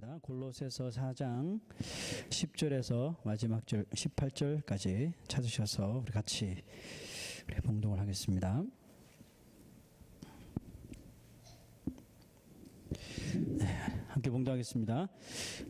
하겠습니다. 골로새서 4장 10절에서 마지막 절 18절까지 찾으셔서 우리 같이 봉독을 하겠습니다. 함께 봉독하겠습니다.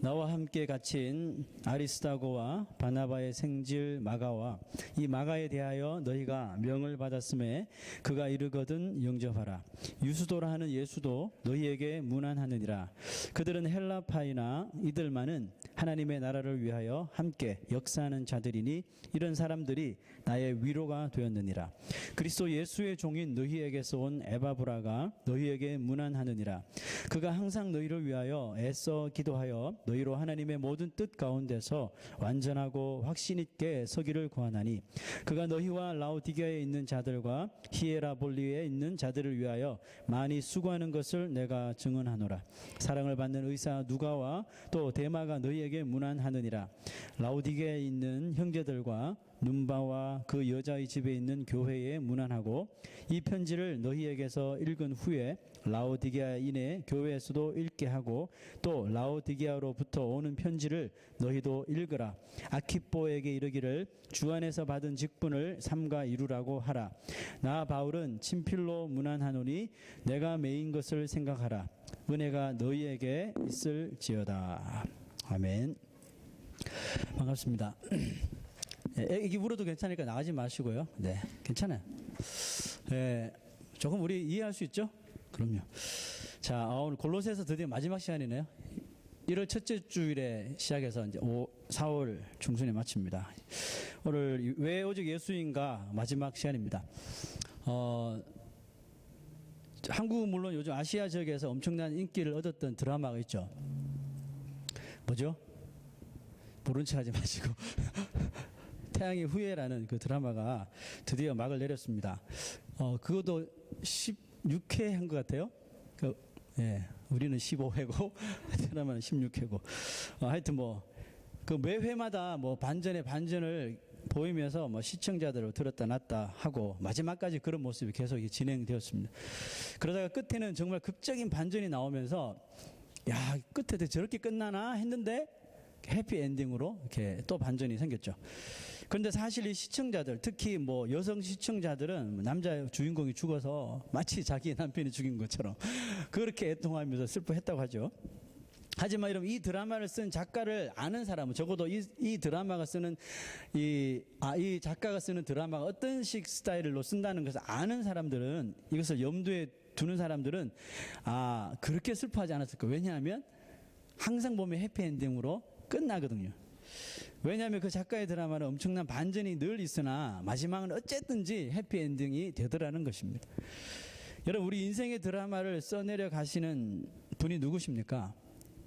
나와 함께 갇힌 아리스다고와 바나바의 생질 마가와 이 마가에 대하여 너희가 명을 받았음에 그가 이르거든 영접하라. 유수도라 하는 예수도 너희에게 문안하느니라. 그들은 헬라파이나 이들만은 하나님의 나라를 위하여 함께 역사하는 자들이니 이런 사람들이 나의 위로가 되었느니라. 그리스도 예수의 종인 너희에게서 온 에바브라가 너희에게 문안하느니라. 그가 항상 너희를 위하여 애써 기도하여 너희로 하나님의 모든 뜻 가운데서 완전하고 확신 있게 서기를 구하나니 그가 너희와 라오디게아에 있는 자들과 히에라볼리에 있는 자들을 위하여 많이 수고하는 것을 내가 증언하노라. 사랑을 받는 의사 누가와 또 데마가 너희에게 문안하느니라. 라오디게아에 있는 형제들과 눈바와 그 여자의 집에 있는 교회에 문안하고 이 편지를 너희에게서 읽은 후에 라오디게아인의 교회에서도 읽게 하고 또 라오디게아로부터 오는 편지를 너희도 읽으라. 아키뽀에게 이르기를 주 안에서 받은 직분을 삼가 이루라고 하라. 나 바울은 친필로 문안하노니 내가 매인 것을 생각하라. 은혜가 너희에게 있을지어다. 아멘. 반갑습니다. 애기 울어도 괜찮으니까 나가지 마시고요. 네, 괜찮아요. 네, 조금 우리 이해할 수 있죠? 그럼요. 자, 오늘 골로새서 드디어 마지막 시간이네요. 1월 첫째 주일에 시작해서 이제 4월 중순에 마칩니다. 오늘 왜 오직 예수인가 마지막 시간입니다. 한국은 물론 요즘 아시아 지역에서 엄청난 인기를 얻었던 드라마가 있죠. 뭐죠? 모른 척 하지 마시고. 태양의 후예라는 그 드라마가 드디어 막을 내렸습니다. 그것도 16회 한 것 같아요. 예, 우리는 15회고, 드라마는 16회고. 하여튼 그 매 회마다 반전을 보이면서 시청자들을 들었다 놨다 하고 마지막까지 그런 모습이 계속 진행되었습니다. 그러다가 끝에는 정말 극적인 반전이 나오면서 야, 끝에 저렇게 끝나나 했는데 해피엔딩으로 이렇게 또 반전이 생겼죠. 그런데 사실 이 시청자들, 특히 여성 시청자들은 남자 주인공이 죽어서 마치 자기의 남편이 죽인 것처럼 그렇게 애통하면서 슬퍼했다고 하죠. 하지만 여러분, 이 드라마를 쓴 작가를 아는 사람은, 적어도 이 드라마가 쓰는 이 작가가 쓰는 드라마가 어떤 식 스타일로 쓴다는 것을 아는 사람들은, 이것을 염두에 두는 사람들은 그렇게 슬퍼하지 않았을 거예요. 왜냐하면 항상 보면 해피엔딩으로 끝나거든요. 왜냐하면 그 작가의 드라마는 엄청난 반전이 늘 있으나 마지막은 어쨌든지 해피엔딩이 되더라는 것입니다. 여러분, 우리 인생의 드라마를 써내려 가시는 분이 누구십니까?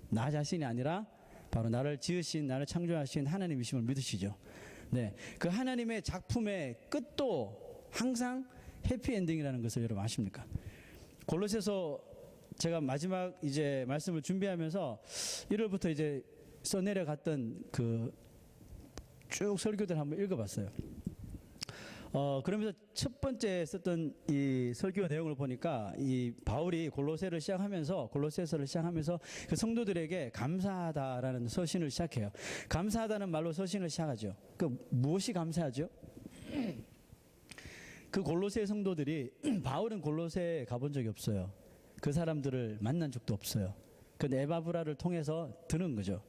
나 자신이 아니라 바로 나를 지으신, 나를 창조하신 하나님이심을 믿으시죠. 네, 그 하나님의 작품의 끝도 항상 해피엔딩이라는 것을 여러분 아십니까? 골로새서 제가 마지막 이제 말씀을 준비하면서 1월부터 이제 써내려 갔던 쭉 설교들 한번 읽어봤어요. 그러면서 첫 번째 썼던 이 설교 내용을 보니까 이 바울이 골로새서를 시작하면서 그 성도들에게 감사하다라는 서신을 시작해요. 감사하다는 말로 서신을 시작하죠. 무엇이 감사하죠? 그 골로새 성도들이 바울은 골로새에 가본 적이 없어요. 그 사람들을 만난 적도 없어요. 근데 에바브라를 통해서 듣는 거죠.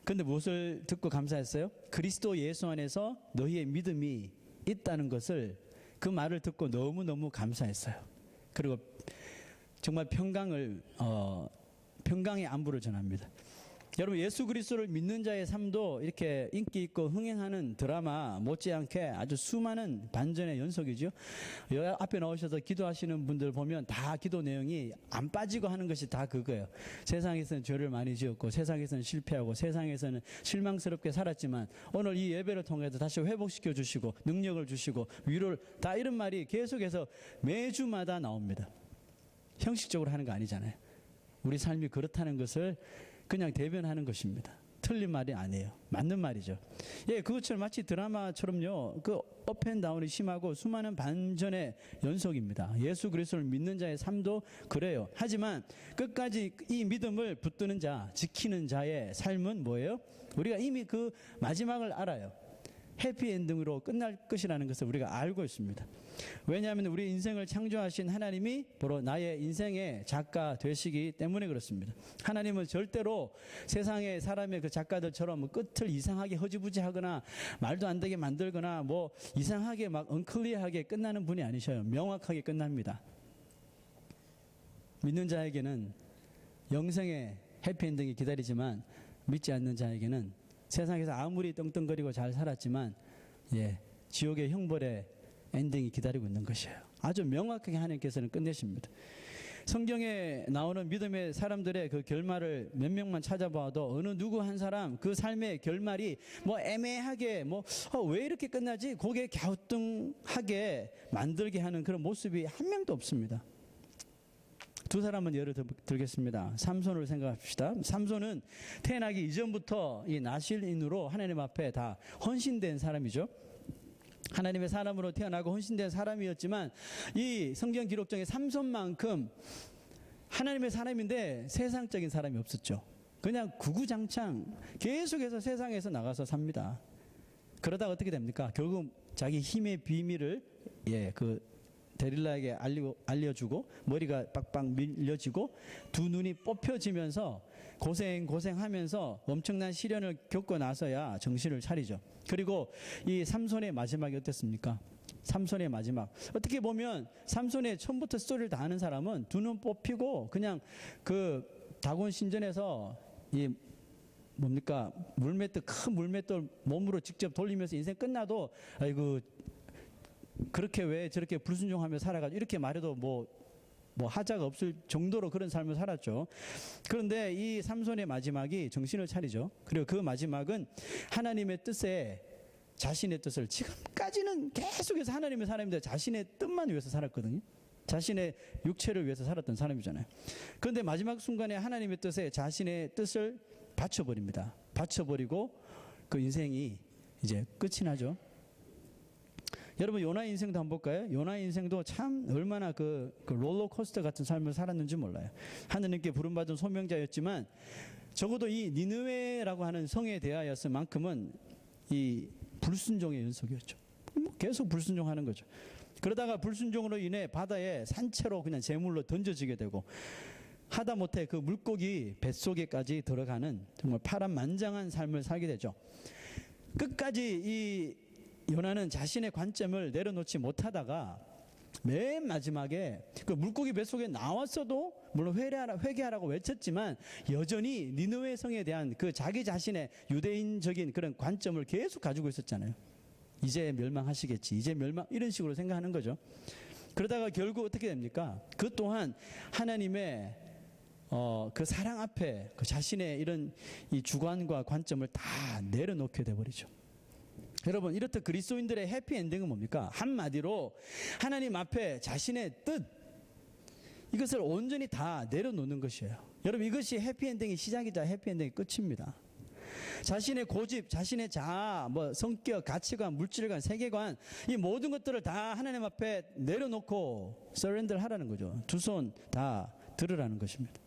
근데 무엇을 듣고 감사했어요? 그리스도 예수 안에서 너희의 믿음이 있다는 것을, 그 말을 듣고 너무너무 감사했어요. 그리고 정말 평강의 안부를 전합니다. 여러분, 예수 그리스도를 믿는 자의 삶도 이렇게 인기 있고 흥행하는 드라마 못지않게 아주 수많은 반전의 연속이죠. 여기 앞에 나오셔서 기도하시는 분들 보면 다 기도 내용이 안 빠지고 하는 것이 다 그거예요. 세상에서는 죄를 많이 지었고, 세상에서는 실패하고, 세상에서는 실망스럽게 살았지만 오늘 이 예배를 통해서 다시 회복시켜 주시고 능력을 주시고 위로를, 다 이런 말이 계속해서 매주마다 나옵니다. 형식적으로 하는 거 아니잖아요. 우리 삶이 그렇다는 것을 그냥 대변하는 것입니다. 틀린 말이 아니에요. 맞는 말이죠. 예, 그것처럼 마치 드라마처럼요. 그 업앤다운이 심하고 수많은 반전의 연속입니다. 예수 그리스도를 믿는 자의 삶도 그래요. 하지만 끝까지 이 믿음을 붙드는 자, 지키는 자의 삶은 뭐예요? 우리가 이미 그 마지막을 알아요. 해피엔딩으로 끝날 것이라는 것을 우리가 알고 있습니다. 왜냐하면 우리 인생을 창조하신 하나님이 바로 나의 인생의 작가 되시기 때문에 그렇습니다. 하나님은 절대로 세상의 사람의 그 작가들처럼 끝을 이상하게 허지부지하거나 말도 안 되게 만들거나 뭐 이상하게 막 언클리어하게 끝나는 분이 아니셔요. 명확하게 끝납니다. 믿는 자에게는 영생의 해피엔딩이 기다리지만 믿지 않는 자에게는 세상에서 아무리 떵떵거리고 잘 살았지만 지옥의 형벌의 엔딩이 기다리고 있는 것이에요. 아주 명확하게 하나님께서는 끝내십니다. 성경에 나오는 믿음의 사람들의 그 결말을 몇 명만 찾아봐도 어느 누구 한 사람 그 삶의 결말이 뭐 애매하게 왜 이렇게 끝나지? 고개 갸우뚱하게 만들게 하는 그런 모습이 한 명도 없습니다. 두 사람은 예를 들겠습니다. 삼손을 생각합시다. 삼손은 태어나기 이전부터 이 나실인으로 하나님 앞에 다 헌신된 사람이죠. 하나님의 사람으로 태어나고 헌신된 사람이었지만 이 성경 기록 중에 삼손만큼 하나님의 사람인데 세상적인 사람이 없었죠. 그냥 구구장창 계속해서 세상에서 나가서 삽니다. 그러다가 어떻게 됩니까? 결국 자기 힘의 비밀을 데릴라에게 알려주고 머리가 빡빡 밀려지고 두 눈이 뽑혀지면서 고생하면서 엄청난 시련을 겪고 나서야 정신을 차리죠. 그리고 이 삼손의 마지막이 어땠습니까? 삼손의 마지막. 어떻게 보면 삼손의 처음부터 스토리를 다 아는 사람은 두 눈 뽑히고 그냥 그 다곤 신전에서 큰 물맷돌 몸으로 직접 돌리면서 인생 끝나도 아이고 그렇게 왜 저렇게 불순종하며 살아가지고 이렇게 말해도 뭐 하자가 없을 정도로 그런 삶을 살았죠. 그런데 이 삼손의 마지막이 정신을 차리죠. 그리고 그 마지막은 하나님의 뜻에 자신의 뜻을 지금까지는 계속해서 하나님의 사람인데 자신의 뜻만 위해서 살았거든요. 자신의 육체를 위해서 살았던 사람이잖아요. 그런데 마지막 순간에 하나님의 뜻에 자신의 뜻을 바쳐버립니다. 바쳐버리고 그 인생이 이제 끝이 나죠. 여러분 요나 인생도 한번 볼까요? 요나 인생도 참 얼마나 그 롤러코스터 같은 삶을 살았는지 몰라요. 하느님께 부름받은 소명자였지만 적어도 이 니느웨라고 하는 성에 대하였을 만큼은 이 불순종의 연속이었죠. 계속 불순종하는 거죠. 그러다가 불순종으로 인해 바다에 산채로 그냥 제물로 던져지게 되고 하다못해 그 물고기 뱃속에까지 들어가는 정말 파란만장한 삶을 살게 되죠. 끝까지 이 요나는 자신의 관점을 내려놓지 못하다가 맨 마지막에 그 물고기 뱃속에 나왔어도 물론 회개하라고 외쳤지만 여전히 니느웨 성에 대한 그 자기 자신의 유대인적인 그런 관점을 계속 가지고 있었잖아요. 이제 멸망하시겠지, 이제 멸망, 이런 식으로 생각하는 거죠. 그러다가 결국 어떻게 됩니까? 그 또한 하나님의 그 사랑 앞에 그 자신의 이런 이 주관과 관점을 다 내려놓게 돼버리죠. 여러분 이렇듯 그리스도인들의 해피엔딩은 뭡니까? 한마디로 하나님 앞에 자신의 뜻 이것을 온전히 다 내려놓는 것이에요. 여러분 이것이 해피엔딩의 시작이자 해피엔딩의 끝입니다. 자신의 고집, 자신의 자아, 성격, 가치관, 물질관, 세계관 이 모든 것들을 다 하나님 앞에 내려놓고 서렌더를 하라는 거죠. 두 손 다 들으라는 것입니다.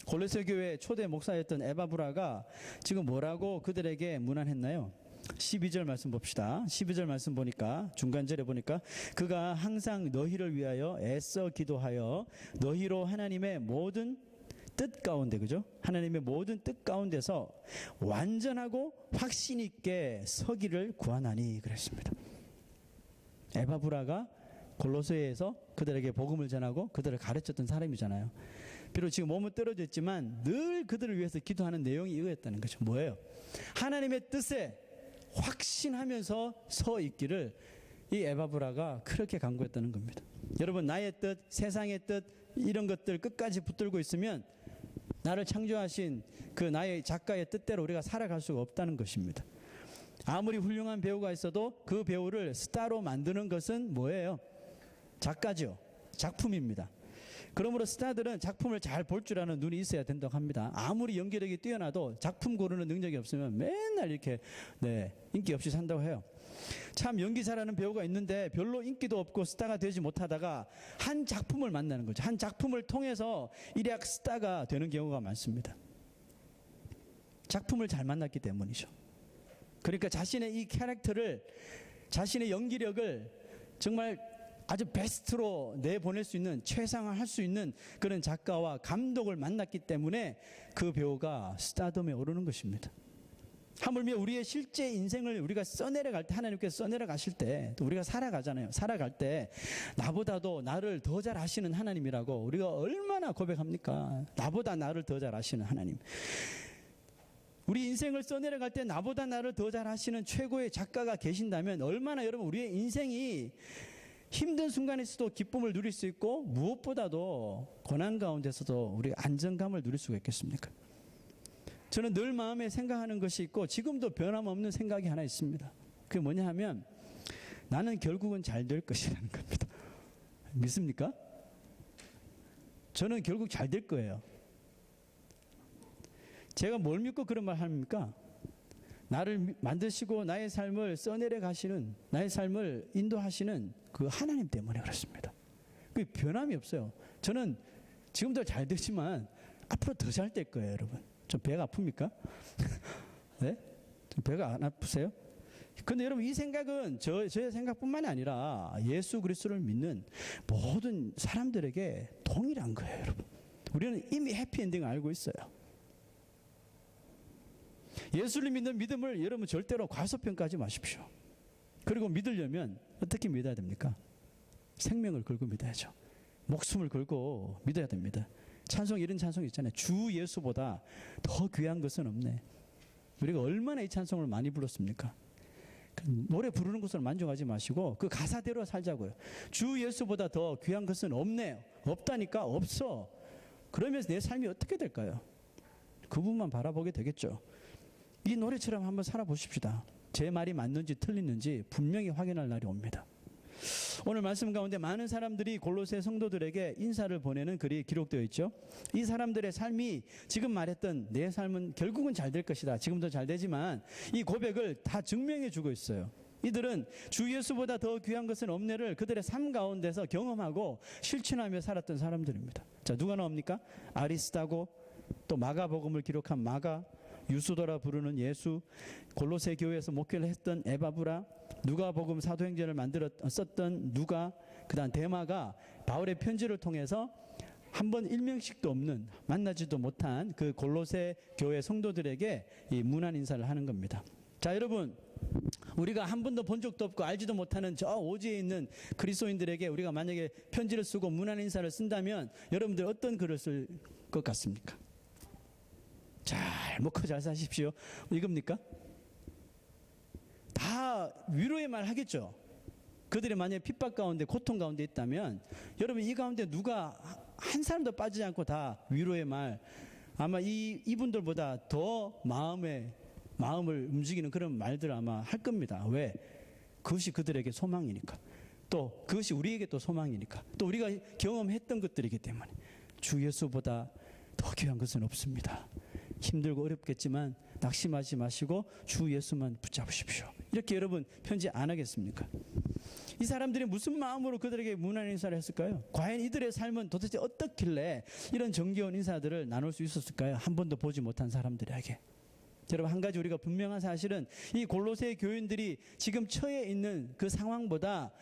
골로새 교회 초대 목사였던 에바브라가 지금 뭐라고 그들에게 문안했나요? 12절 말씀 봅시다. 12절 말씀 보니까 중간절에 보니까 그가 항상 너희를 위하여 애써 기도하여 너희로 하나님의 모든 뜻 가운데, 그죠? 하나님의 모든 뜻 가운데서 완전하고 확신 있게 서기를 구하나니 그랬습니다. 에바브라가 골로새에서 그들에게 복음을 전하고 그들을 가르쳤던 사람이잖아요. 비록 지금 몸은 떨어져 있지만 늘 그들을 위해서 기도하는 내용이 이거였다는 거죠. 뭐예요? 하나님의 뜻에 확신하면서 서 있기를 이 에바브라가 그렇게 간구했다는 겁니다. 여러분 나의 뜻, 세상의 뜻 이런 것들 끝까지 붙들고 있으면 나를 창조하신 그 나의 작가의 뜻대로 우리가 살아갈 수가 없다는 것입니다. 아무리 훌륭한 배우가 있어도 그 배우를 스타로 만드는 것은 뭐예요? 작가죠. 작품입니다. 그러므로 스타들은 작품을 잘 볼 줄 아는 눈이 있어야 된다고 합니다. 아무리 연기력이 뛰어나도 작품 고르는 능력이 없으면 맨날 이렇게 인기 없이 산다고 해요. 참 연기 잘하는 배우가 있는데 별로 인기도 없고 스타가 되지 못하다가 한 작품을 만나는 거죠. 한 작품을 통해서 일약 스타가 되는 경우가 많습니다. 작품을 잘 만났기 때문이죠. 그러니까 자신의 이 캐릭터를, 자신의 연기력을 정말 아주 베스트로 내보낼 수 있는, 최상화할 수 있는 그런 작가와 감독을 만났기 때문에 그 배우가 스타덤에 오르는 것입니다. 하물며 우리의 실제 인생을 우리가 써내려갈 때, 하나님께서 써내려가실 때, 또 우리가 살아가잖아요. 살아갈 때 나보다도 나를 더 잘 아시는 하나님이라고 우리가 얼마나 고백합니까? 나보다 나를 더 잘 아시는 하나님. 우리 인생을 써내려갈 때 나보다 나를 더 잘 아시는 최고의 작가가 계신다면 얼마나 여러분 우리의 인생이 힘든 순간에서도 기쁨을 누릴 수 있고 무엇보다도 고난 가운데서도 우리가 안정감을 누릴 수가 있겠습니까? 저는 늘 마음에 생각하는 것이 있고 지금도 변함없는 생각이 하나 있습니다. 그게 뭐냐 하면 나는 결국은 잘 될 것이라는 겁니다. 믿습니까? 저는 결국 잘 될 거예요. 제가 뭘 믿고 그런 말 합니까? 나를 만드시고 나의 삶을 써내려 가시는, 나의 삶을 인도하시는 그 하나님 때문에 그렇습니다. 그 변함이 없어요. 저는 지금도 잘 되지만 앞으로 더 잘 될 거예요, 여러분. 좀 배가 아픕니까? 네? 좀 배가 안 아프세요? 근데 여러분 이 생각은 저의 생각뿐만이 아니라 예수 그리스도를 믿는 모든 사람들에게 동일한 거예요, 여러분. 우리는 이미 해피엔딩을 알고 있어요. 예수를 믿는 믿음을 여러분 절대로 과소평가하지 마십시오. 그리고 믿으려면 어떻게 믿어야 됩니까? 생명을 걸고 믿어야죠. 목숨을 걸고 믿어야 됩니다. 찬송, 이런 찬송 있잖아요. 주 예수보다 더 귀한 것은 없네. 우리가 얼마나 이 찬송을 많이 불렀습니까? 노래 부르는 것으로 만족하지 마시고 그 가사대로 살자고요. 주 예수보다 더 귀한 것은 없네요. 없다니까? 없어. 그러면서 내 삶이 어떻게 될까요? 그분만 바라보게 되겠죠. 이 노래처럼 한번 살아보십시다. 제 말이 맞는지 틀리는지 분명히 확인할 날이 옵니다. 오늘 말씀 가운데 많은 사람들이 골로새 성도들에게 인사를 보내는 글이 기록되어 있죠. 이 사람들의 삶이 지금 말했던 내 삶은 결국은 잘 될 것이다. 지금도 잘 되지만 이 고백을 다 증명해 주고 있어요. 이들은 주 예수보다 더 귀한 것은 없네를 그들의 삶 가운데서 경험하고 실천하며 살았던 사람들입니다. 자, 누가 나옵니까? 아리스다고, 또 마가복음을 기록한 마가, 유수도라 부르는 예수, 골로새 교회에서 목회를 했던 에바브라, 누가복음 사도행전을 썼던 누가, 그다음 데마가 바울의 편지를 통해서 한 번 일명씩도 없는, 만나지도 못한 그 골로새 교회 성도들에게 이 문안 인사를 하는 겁니다. 자, 여러분, 우리가 한 번도 본 적도 없고 알지도 못하는 저 오지에 있는 그리스도인들에게 우리가 만약에 편지를 쓰고 문안 인사를 쓴다면 여러분들 어떤 글을 쓸 것 같습니까? 잘 먹고 잘 사십시오, 이겁니까? 다 위로의 말 하겠죠. 그들이 만약에 핍박 가운데, 고통 가운데 있다면 여러분 이 가운데 누가 한 사람도 빠지지 않고 다 위로의 말, 아마 이분들보다 더 마음을 움직이는 그런 말들을 아마 할 겁니다. 왜? 그것이 그들에게 소망이니까. 또 그것이 우리에게 또 소망이니까. 또 우리가 경험했던 것들이기 때문에. 주 예수보다 더 귀한 것은 없습니다. 힘들고 어렵겠지만 낙심하지 마시고 주 예수만 붙잡으십시오. 이렇게 여러분 편지 안 하겠습니까? 이 사람들이 무슨 마음으로 그들에게 문안 인사를 했을까요? 과연 이들의 삶은 도대체 어떻길래 이런 정겨운 인사들을 나눌 수 있었을까요? 한 번도 보지 못한 사람들에게. 여러분, 한 가지 우리가 분명한 사실은 이 골로새 교인들이 지금 처해 있는 그 상황보다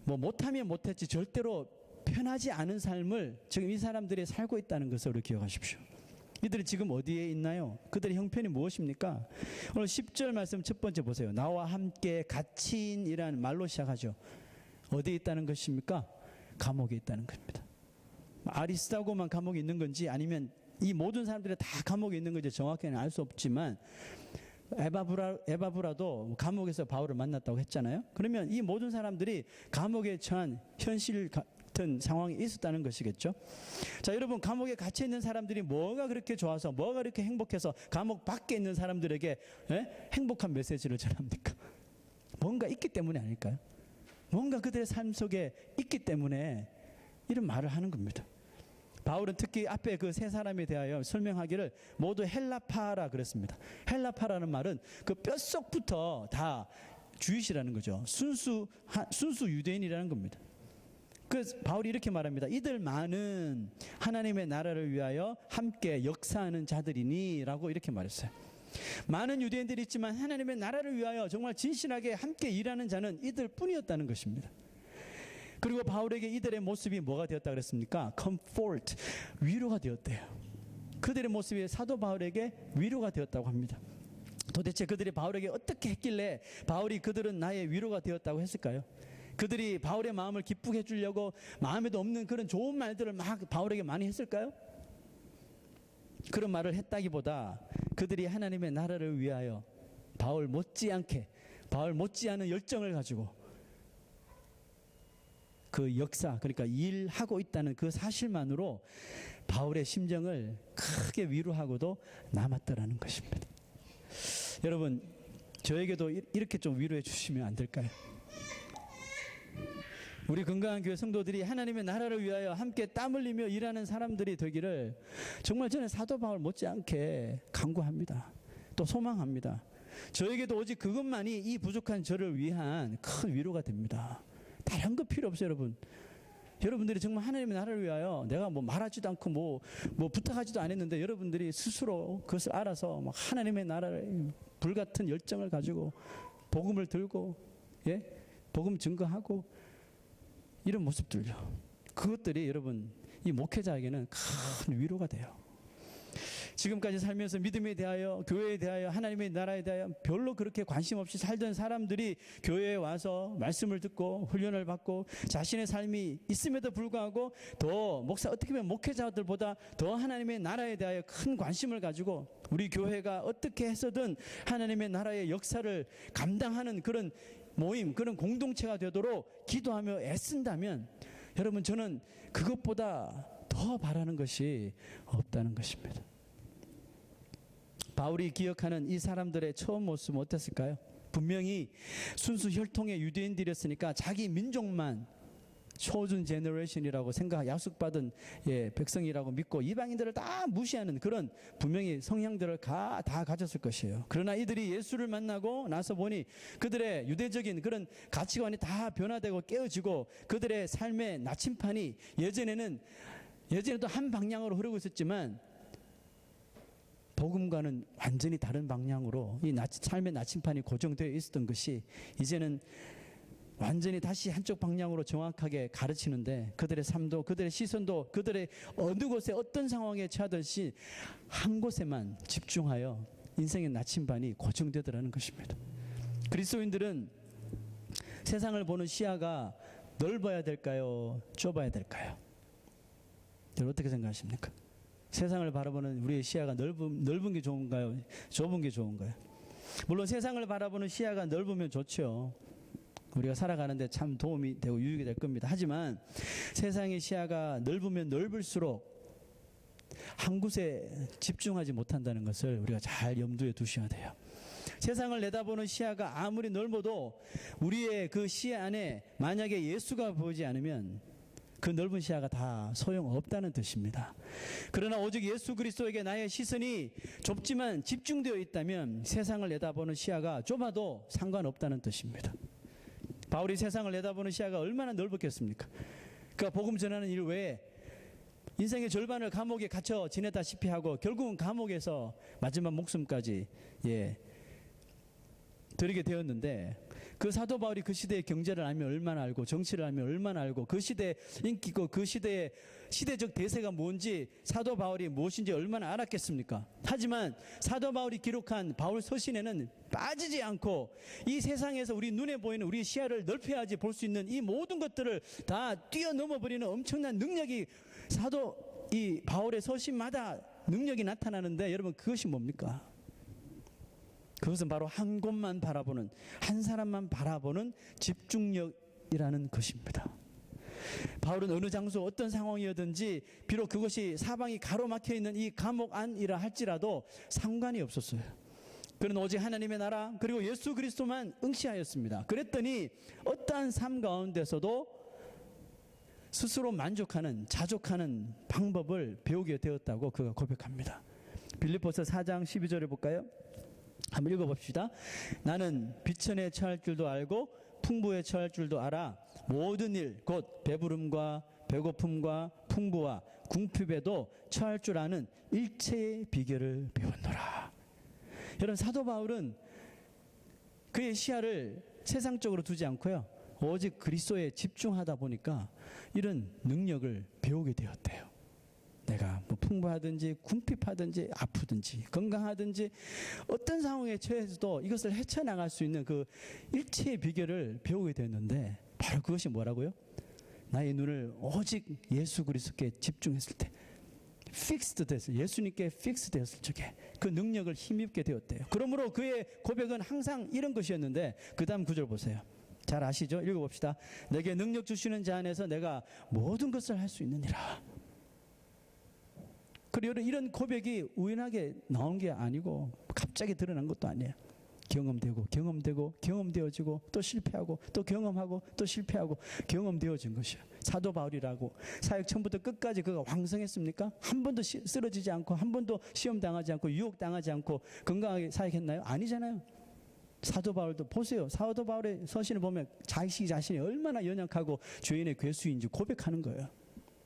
뭐 못하면 못했지 절대로 편하지 않은 삶을 지금 이 사람들이 살고 있다는 것을 우리 기억하십시오. 이들이 지금 어디에 있나요? 그들의 형편이 무엇입니까? 오늘 10절 말씀 첫 번째 보세요. 나와 함께 갇힌이라는 말로 시작하죠. 어디에 있다는 것입니까? 감옥에 있다는 겁니다. 아리스다고만 감옥에 있는 건지 아니면 이 모든 사람들이 다 감옥에 있는 건지 정확히는 알 수 없지만 에바브라도 감옥에서 바울을 만났다고 했잖아요. 그러면 이 모든 사람들이 감옥에 처한 현실 같은 상황이 있었다는 것이겠죠. 자, 여러분, 감옥에 갇혀 있는 사람들이 뭐가 그렇게 좋아서, 뭐가 그렇게 행복해서 감옥 밖에 있는 사람들에게 행복한 메시지를 전합니까? 뭔가 있기 때문이 아닐까요? 뭔가 그들의 삶 속에 있기 때문에 이런 말을 하는 겁니다. 바울은 특히 앞에 그 세 사람에 대하여 설명하기를 모두 헬라파라 그랬습니다. 헬라파라는 말은 그 뼛속부터 다 주이시라는 거죠. 순수 유대인이라는 겁니다. 그래서 바울이 이렇게 말합니다. 이들 많은 하나님의 나라를 위하여 함께 역사하는 자들이니 라고 이렇게 말했어요. 많은 유대인들이 있지만 하나님의 나라를 위하여 정말 진실하게 함께 일하는 자는 이들 뿐이었다는 것입니다. 그리고 바울에게 이들의 모습이 뭐가 되었다 그랬습니까? comfort, 위로가 되었대요. 그들의 모습이 사도 바울에게 위로가 되었다고 합니다. 도대체 그들이 바울에게 어떻게 했길래 바울이 그들은 나의 위로가 되었다고 했을까요? 그들이 바울의 마음을 기쁘게 해주려고 마음에도 없는 그런 좋은 말들을 막 바울에게 많이 했을까요? 그런 말을 했다기보다 그들이 하나님의 나라를 위하여 바울 못지않은 열정을 가지고 그 역사, 그러니까 일하고 있다는 그 사실만으로 바울의 심정을 크게 위로하고도 남았더라는 것입니다. 여러분, 저에게도 이렇게 좀 위로해 주시면 안 될까요? 우리 건강한 교회 성도들이 하나님의 나라를 위하여 함께 땀 흘리며 일하는 사람들이 되기를 정말 저는 사도 바울 못지않게 간구합니다. 또 소망합니다. 저에게도 오직 그것만이 이 부족한 저를 위한 큰 위로가 됩니다. 다른 거 필요 없어요, 여러분. 여러분들이 정말 하나님의 나라를 위하여 내가 뭐 말하지도 않고 뭐 부탁하지도 않았는데 여러분들이 스스로 그것을 알아서 막 하나님의 나라를 불같은 열정을 가지고 복음을 들고 복음 증거하고 이런 모습들요. 그것들이 여러분 이 목회자에게는 큰 위로가 돼요. 지금까지 살면서 믿음에 대하여, 교회에 대하여, 하나님의 나라에 대하여 별로 그렇게 관심 없이 살던 사람들이 교회에 와서 말씀을 듣고 훈련을 받고 자신의 삶이 있음에도 불구하고 더 어떻게 보면 목회자들보다 더 하나님의 나라에 대하여 큰 관심을 가지고 우리 교회가 어떻게 해서든 하나님의 나라의 역사를 감당하는 그런 모임, 그런 공동체가 되도록 기도하며 애쓴다면 여러분, 저는 그것보다 더 바라는 것이 없다는 것입니다. 바울이 기억하는 이 사람들의 처음 모습은 어땠을까요? 분명히 순수 혈통의 유대인들이었으니까 자기 민족만 chosen generation이라고 약속받은 백성이라고 믿고 이방인들을 다 무시하는 그런 분명히 성향들을 다 가졌을 것이에요. 그러나 이들이 예수를 만나고 나서 보니 그들의 유대적인 그런 가치관이 다 변화되고 깨어지고 그들의 삶의 나침판이 예전에도 한 방향으로 흐르고 있었지만 복음과는 완전히 다른 방향으로 이 삶의 나침판이 고정되어 있었던 것이 이제는 완전히 다시 한쪽 방향으로 정확하게 가르치는데 그들의 삶도 그들의 시선도 그들의 어느 곳에 어떤 상황에 처하든지 한 곳에만 집중하여 인생의 나침반이 고정되더라는 것입니다. 그리스도인들은 세상을 보는 시야가 넓어야 될까요? 좁아야 될까요? 여러분 어떻게 생각하십니까? 세상을 바라보는 우리의 시야가 넓은 게 좋은가요? 좁은 게 좋은가요? 물론 세상을 바라보는 시야가 넓으면 좋죠. 우리가 살아가는데 참 도움이 되고 유익이 될 겁니다. 하지만 세상의 시야가 넓으면 넓을수록 한 곳에 집중하지 못한다는 것을 우리가 잘 염두에 두셔야 돼요. 세상을 내다보는 시야가 아무리 넓어도 우리의 그 시야 안에 만약에 예수가 보이지 않으면 그 넓은 시야가 다 소용없다는 뜻입니다. 그러나 오직 예수 그리스도에게 나의 시선이 좁지만 집중되어 있다면 세상을 내다보는 시야가 좁아도 상관없다는 뜻입니다. 바울이 세상을 내다보는 시야가 얼마나 넓었겠습니까? 그러니까 복음 전하는 일 외에 인생의 절반을 감옥에 갇혀 지냈다시피 하고 결국은 감옥에서 마지막 목숨까지 드리게 되었는데 그 사도 바울이 그 시대의 경제를 알면 얼마나 알고 정치를 알면 얼마나 알고 그 시대의 인기고 그 시대의 시대적 대세가 뭔지 사도 바울이 무엇인지 얼마나 알았겠습니까? 하지만 사도 바울이 기록한 바울 서신에는 빠지지 않고 이 세상에서 우리 눈에 보이는 우리 시야를 넓혀야지 볼 수 있는 이 모든 것들을 다 뛰어넘어 버리는 엄청난 능력이 이 바울의 서신마다 능력이 나타나는데 여러분 그것이 뭡니까? 그것은 바로 한 곳만 바라보는 한 사람만 바라보는 집중력이라는 것입니다. 바울은 어느 장소 어떤 상황이었든지 비록 그것이 사방이 가로막혀 있는 이 감옥 안이라 할지라도 상관이 없었어요. 그는 오직 하나님의 나라 그리고 예수 그리스도만 응시하였습니다. 그랬더니 어떠한 삶 가운데서도 스스로 만족하는, 자족하는 방법을 배우게 되었다고 그가 고백합니다. 빌립보서 4장 12절을 볼까요? 한번 읽어봅시다. 나는 비천에 처할 줄도 알고 풍부에 처할 줄도 알아. 모든 일 곧 배부름과 배고픔과 풍부와 궁핍에도 처할 줄 아는 일체의 비결을 배웠노라. 여러분, 사도 바울은 그의 시야를 세상적으로 두지 않고요, 오직 그리스도에 집중하다 보니까 이런 능력을 배우게 되었대요. 내가 뭐 풍부하든지 궁핍하든지 아프든지 건강하든지 어떤 상황에 처해서도 이것을 헤쳐나갈 수 있는 그 일체의 비결을 배우게 되었는데, 바로 그것이 뭐라고요? 나의 눈을 오직 예수 그리스도께 집중했을 때, 픽스드 됐어요. 예수님께 픽스 되었을 적에 그 능력을 힘입게 되었대요. 그러므로 그의 고백은 항상 이런 것이었는데, 그 다음 구절 보세요. 잘 아시죠? 읽어봅시다. 내게 능력 주시는 자 안에서 내가 모든 것을 할 수 있느니라. 그리고 이런 고백이 우연하게 나온 게 아니고 갑자기 드러난 것도 아니에요. 경험되어지고 또 실패하고 또 경험하고 또 실패하고 경험되어진 것이에요. 사도 바울이라고 사역 처음부터 끝까지 그가 왕성했습니까? 한 번도 쓰러지지 않고, 한 번도 시험 당하지 않고, 유혹 당하지 않고 건강하게 사역했나요? 아니잖아요. 사도 바울도 보세요. 사도 바울의 서신을 보면 자신이 얼마나 연약하고 죄인의 괴수인지 고백하는 거예요.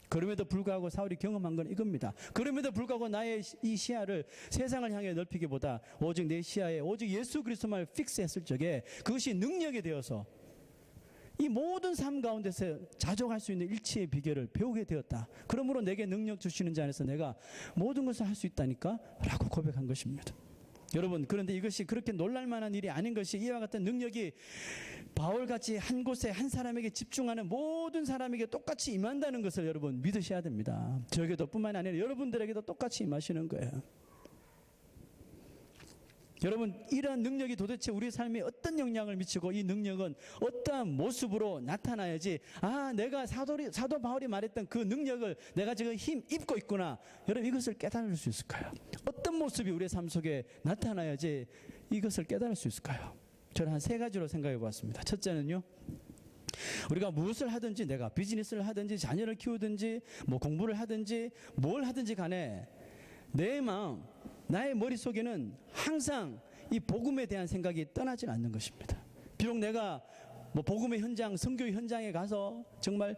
그럼에도 불구하고 사울이 경험한 건 이겁니다. 그럼에도 불구하고 나의 이 시야를 세상을 향해 넓히기보다 오직 내 시야에 오직 예수 그리스도만 픽스했을 적에 그것이 능력이 되어서 이 모든 삶 가운데서 자족할 수 있는 일치의 비결을 배우게 되었다. 그러므로 내게 능력 주시는 자 안에서 내가 모든 것을 할 수 있다니까 라고 고백한 것입니다. 여러분, 그런데 이것이 그렇게 놀랄만한 일이 아닌 것이, 이와 같은 능력이 바울같이 한 곳에 한 사람에게 집중하는 모든 사람에게 똑같이 임한다는 것을 여러분 믿으셔야 됩니다. 저에게도 뿐만 아니라 여러분들에게도 똑같이 임하시는 거예요. 여러분, 이러한 능력이 도대체 우리 삶에 어떤 영향을 미치고 이 능력은 어떠한 모습으로 나타나야지, 내가 사도 바울이 말했던 그 능력을 내가 지금 힘 입고 있구나, 여러분 이것을 깨달을 수 있을까요? 어떤 모습이 우리의 삶 속에 나타나야지 이것을 깨달을 수 있을까요? 저는 한 3가지로 생각해 보았습니다. 첫째는요, 우리가 무엇을 하든지, 내가 비즈니스를 하든지 자녀를 키우든지 뭐 공부를 하든지 뭘 하든지 간에 내 마음, 나의 머릿속에는 항상 이 복음에 대한 생각이 떠나질 않는 것입니다. 비록 내가 뭐 복음의 현장, 선교의 현장에 가서 정말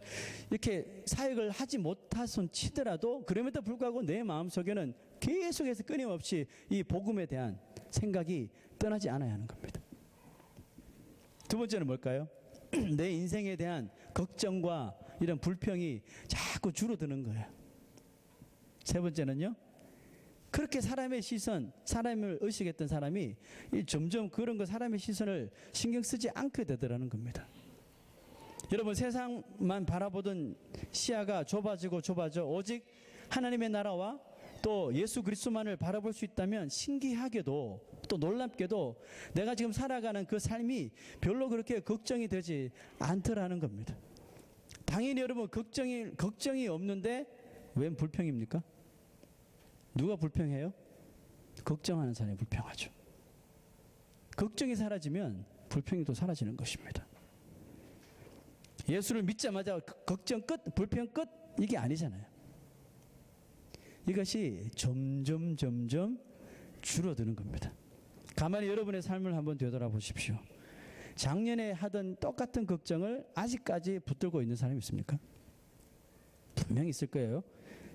이렇게 사역을 하지 못하선 치더라도 그럼에도 불구하고 내 마음속에는 계속해서 끊임없이 이 복음에 대한 생각이 떠나지 않아야 하는 겁니다. 두 번째는 뭘까요? 내 인생에 대한 걱정과 이런 불평이 자꾸 줄어드는 거예요. 세 번째는요, 그렇게 사람의 시선, 사람을 의식했던 사람이 점점 그런 거 사람의 시선을 신경 쓰지 않게 되더라는 겁니다. 여러분, 세상만 바라보던 시야가 좁아져 오직 하나님의 나라와 또 예수 그리스도만을 바라볼 수 있다면 신기하게도 또 놀랍게도 내가 지금 살아가는 그 삶이 별로 그렇게 걱정이 되지 않더라는 겁니다. 당연히 여러분, 걱정이 없는데 웬 불평입니까? 누가 불평해요? 걱정하는 사람이 불평하죠. 걱정이 사라지면 불평이 또 사라지는 것입니다. 예수를 믿자마자 걱정 끝, 불평 끝, 이게 아니잖아요. 이것이 점점 줄어드는 겁니다. 가만히 여러분의 삶을 한번 되돌아보십시오. 작년에 하던 똑같은 걱정을 아직까지 붙들고 있는 사람이 있습니까? 분명히 있을 거예요.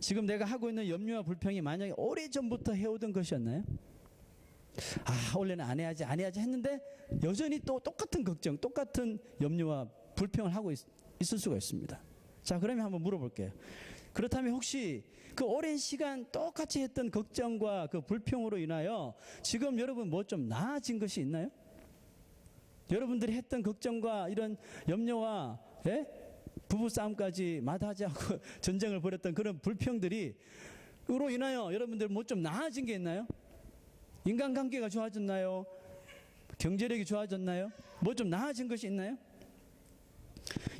지금 내가 하고 있는 염려와 불평이 만약에 오래전부터 해오던 것이었나요? 원래는 안 해야지 했는데 여전히 또 똑같은 걱정, 똑같은 염려와 불평을 하고 있을 수가 있습니다. 자, 그러면 한번 물어볼게요. 그렇다면 혹시 그 오랜 시간 똑같이 했던 걱정과 그 불평으로 인하여 지금 여러분 뭐 좀 나아진 것이 있나요? 여러분들이 했던 걱정과 이런 염려와 부부싸움까지 마다하지 않고 전쟁을 벌였던 그런 불평들이 으로 인하여 여러분들 뭐 좀 나아진 게 있나요? 인간관계가 좋아졌나요? 경제력이 좋아졌나요? 뭐 좀 나아진 것이 있나요?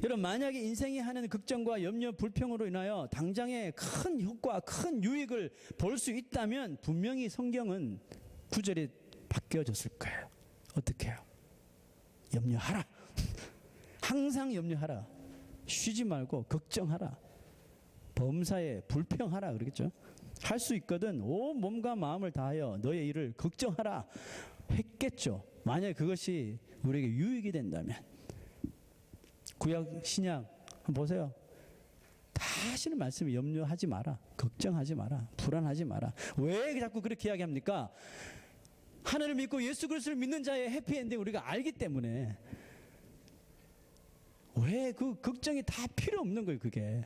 여러분, 만약에 인생이 하는 걱정과 염려, 불평으로 인하여 당장의 큰 효과, 큰 유익을 볼 수 있다면 분명히 성경은 구절이 바뀌어졌을 거예요. 어떻게 해요? 염려하라. 항상 염려하라. 쉬지 말고 걱정하라. 범사에 불평하라 그러겠죠. 할 수 있거든 온 몸과 마음을 다하여 너의 일을 걱정하라 했겠죠. 만약에 그것이 우리에게 유익이 된다면. 구약 신약 한번 보세요. 다 하시는 말씀이 염려하지 마라. 걱정하지 마라. 불안하지 마라. 왜 자꾸 그렇게 이야기합니까? 하나님을 믿고 예수 그리스도를 믿는 자의 해피엔딩 우리가 알기 때문에. 왜 그 걱정이 다 필요 없는 거예요. 그게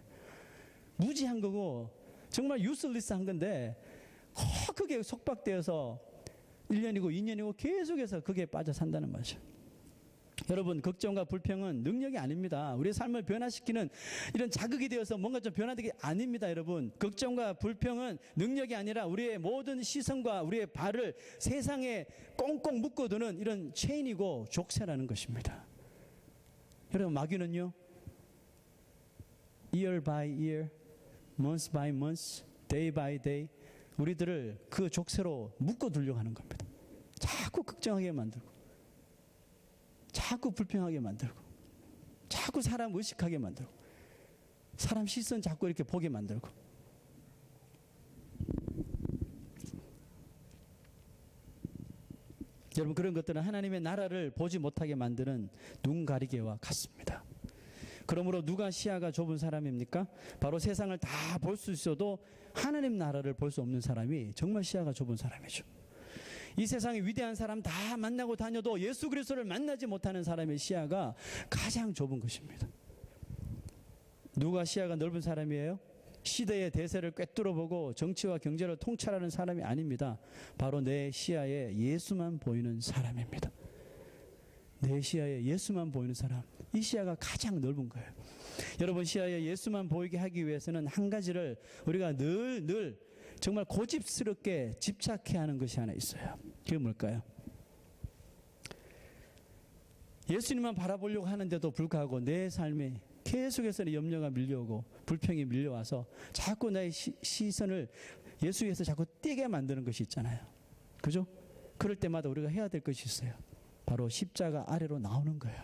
무지한 거고 정말 유슬리스한 건데 그게 속박되어서 1년이고 2년이고 계속해서 그게 빠져 산다는 말이죠. 여러분, 걱정과 불평은 능력이 아닙니다. 우리의 삶을 변화시키는 이런 자극이 되어서 뭔가 좀 변화되기 아닙니다. 여러분, 걱정과 불평은 능력이 아니라 우리의 모든 시선과 우리의 발을 세상에 꽁꽁 묶어두는 이런 체인이고 족쇄라는 것입니다. 여러분, 마귀는요, year by year, month by month, day by day 우리들을 그 족쇄로 묶어두려고 하는 겁니다. 자꾸 걱정하게 만들고 자꾸 불평하게 만들고 자꾸 사람 의식하게 만들고 사람 시선 자꾸 이렇게 보게 만들고. 여러분, 그런 것들은 하나님의 나라를 보지 못하게 만드는 눈 가리개와 같습니다. 그러므로 누가 시야가 좁은 사람입니까? 바로 세상을 다 볼 수 있어도 하나님 나라를 볼 수 없는 사람이 정말 시야가 좁은 사람이죠. 이 세상에 위대한 사람 다 만나고 다녀도 예수 그리스도를 만나지 못하는 사람의 시야가 가장 좁은 것입니다. 누가 시야가 넓은 사람이에요? 시대의 대세를 꿰뚫어 보고 정치와 경제를 통찰하는 사람이 아닙니다. 바로 내 시야에 예수만 보이는 사람입니다. 내 시야에 예수만 보이는 사람, 이 시야가 가장 넓은 거예요. 여러분, 시야에 예수만 보이게 하기 위해서는 한 가지를 우리가 늘 정말 고집스럽게 집착해야 하는 것이 하나 있어요. 그게 뭘까요? 예수님만 바라보려고 하는데도 불구하고 내 삶에 계속해서 염려가 밀려오고 불평이 밀려와서 자꾸 나의 시선을 예수 위에서 자꾸 띄게 만드는 것이 있잖아요. 그죠? 그럴 때마다 우리가 해야 될 것이 있어요. 바로 십자가 아래로 나오는 거예요.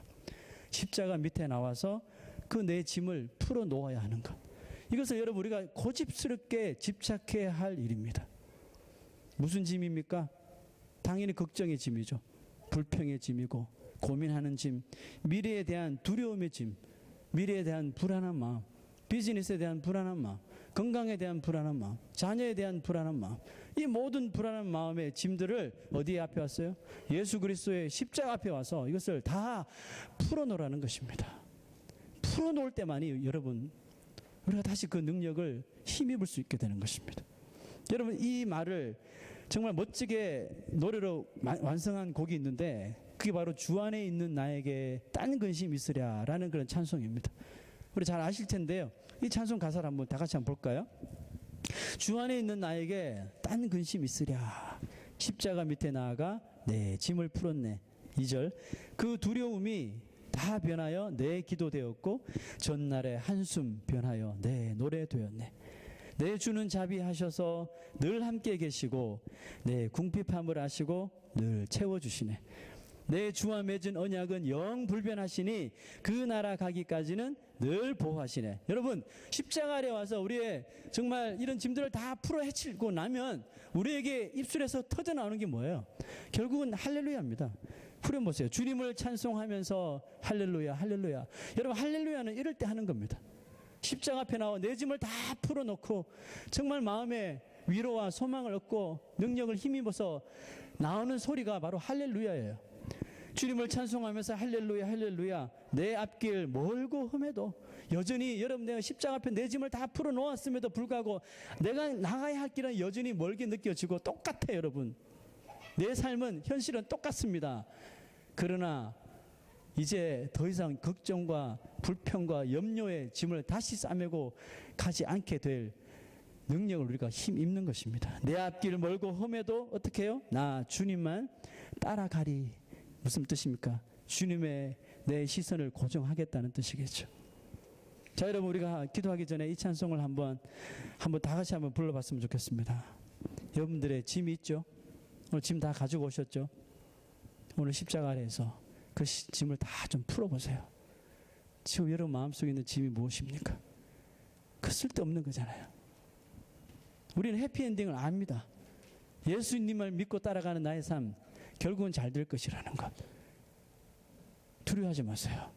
십자가 밑에 나와서 그 내 짐을 풀어 놓아야 하는 것. 이것을 여러분 우리가 고집스럽게 집착해야 할 일입니다. 무슨 짐입니까? 당연히 걱정의 짐이죠. 불평의 짐이고 고민하는 짐, 미래에 대한 두려움의 짐, 미래에 대한 불안한 마음, 비즈니스에 대한 불안한 마음, 건강에 대한 불안한 마음, 자녀에 대한 불안한 마음, 이 모든 불안한 마음의 짐들을 어디에 앞에 왔어요? 예수 그리스도의 십자가 앞에 와서 이것을 다 풀어놓으라는 것입니다. 풀어놓을 때만이 여러분 우리가 다시 그 능력을 힘입을 수 있게 되는 것입니다. 여러분, 이 말을 정말 멋지게 노래로 완성한 곡이 있는데 그게 바로 주 안에 있는 나에게 딴 근심 있으랴라는 그런 찬송입니다. 우리 잘 아실 텐데요. 이 찬송 가사를 한번 다 같이 한번 볼까요? 주 안에 있는 나에게 딴 근심 있으랴. 십자가 밑에 나아가 내 짐을 풀었네. 2절. 그 두려움이 다 변하여 내 기도 되었고 전날의 한숨 변하여 내 노래 되었네. 내 주는 자비하셔서 늘 함께 계시고 내 궁핍함을 아시고 늘 채워주시네. 내 주와 맺은 언약은 영 불변하시니 그 나라 가기까지는 늘 보호하시네. 여러분, 십자가 아래 와서 우리의 정말 이런 짐들을 다 풀어 헤치고 나면 우리에게 입술에서 터져나오는 게 뭐예요? 결국은 할렐루야입니다. 후렴보세요. 주님을 찬송하면서 할렐루야 할렐루야. 여러분, 할렐루야는 이럴 때 하는 겁니다. 십자가 앞에 나와 내 짐을 다 풀어놓고 정말 마음에 위로와 소망을 얻고 능력을 힘입어서 나오는 소리가 바로 할렐루야예요. 주님을 찬송하면서 할렐루야 할렐루야. 내 앞길 멀고 험해도 여전히 여러분, 내가 십자가 앞에 내 짐을 다 풀어놓았음에도 불구하고 내가 나가야 할 길은 여전히 멀게 느껴지고 똑같아요. 여러분, 내 삶은 현실은 똑같습니다. 그러나 이제 더 이상 걱정과 불평과 염려의 짐을 다시 싸매고 가지 않게 될 능력을 우리가 힘입는 것입니다. 내 앞길 멀고 험해도 어떻게 해요? 나 주님만 따라가리. 무슨 뜻입니까? 주님의 내 시선을 고정하겠다는 뜻이겠죠. 자, 여러분, 우리가 기도하기 전에 이 찬송을 한번 다 같이 한번 불러봤으면 좋겠습니다. 여러분들의 짐이 있죠? 오늘 짐 다 가지고 오셨죠? 오늘 십자가 아래에서 그 짐을 다 좀 풀어보세요. 지금 여러분 마음속에 있는 짐이 무엇입니까? 그 쓸데없는 거잖아요. 우리는 해피엔딩을 압니다. 예수님을 믿고 따라가는 나의 삶, 결국은 잘 될 것이라는 것. 두려워하지 마세요.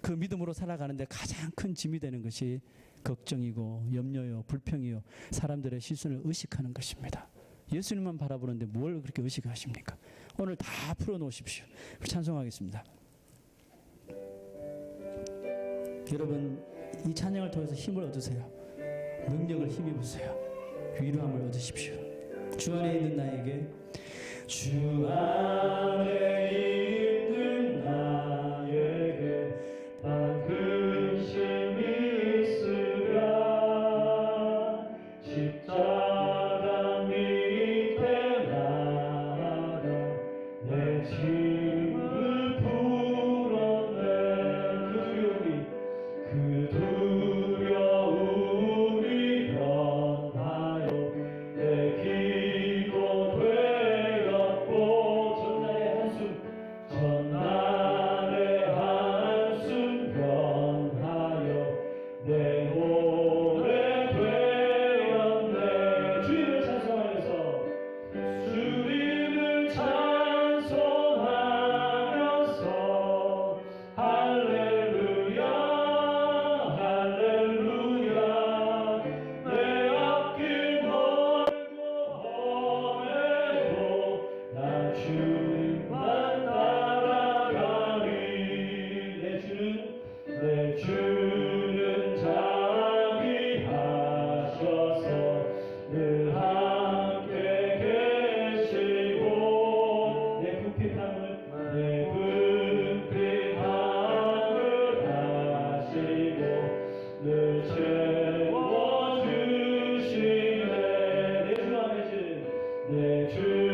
그 믿음으로 살아가는데 가장 큰 짐이 되는 것이 걱정이고 염려요, 불평이요, 사람들의 시선을 의식하는 것입니다. 예수님만 바라보는데 뭘 그렇게 의식하십니까? 오늘 다 풀어놓으십시오. 찬송하겠습니다. 여러분, 이 찬양을 통해서 힘을 얻으세요. 능력을 힘입으세요. 위로함을 얻으십시오. 주 안에 있는 나에게, 주 안에 있는 나에게 다 근심이 있으랴. 십자가 밑에 나가 내 짐을 풀어내. 그 두려움이 변하여 내 기고 되었고, 전날의 한숨 변하여 내 노래 되었네. 주님을 찬송하면서, 주님을 찬송하면서 할렐루야 할렐루야. 내 앞길 멀고 험해도 난 주님만 따라가리. 내 주는 자비하셔서 늘 함께 계시고, 내 궁핍함을 하시고 늘 채워주시네. 내 주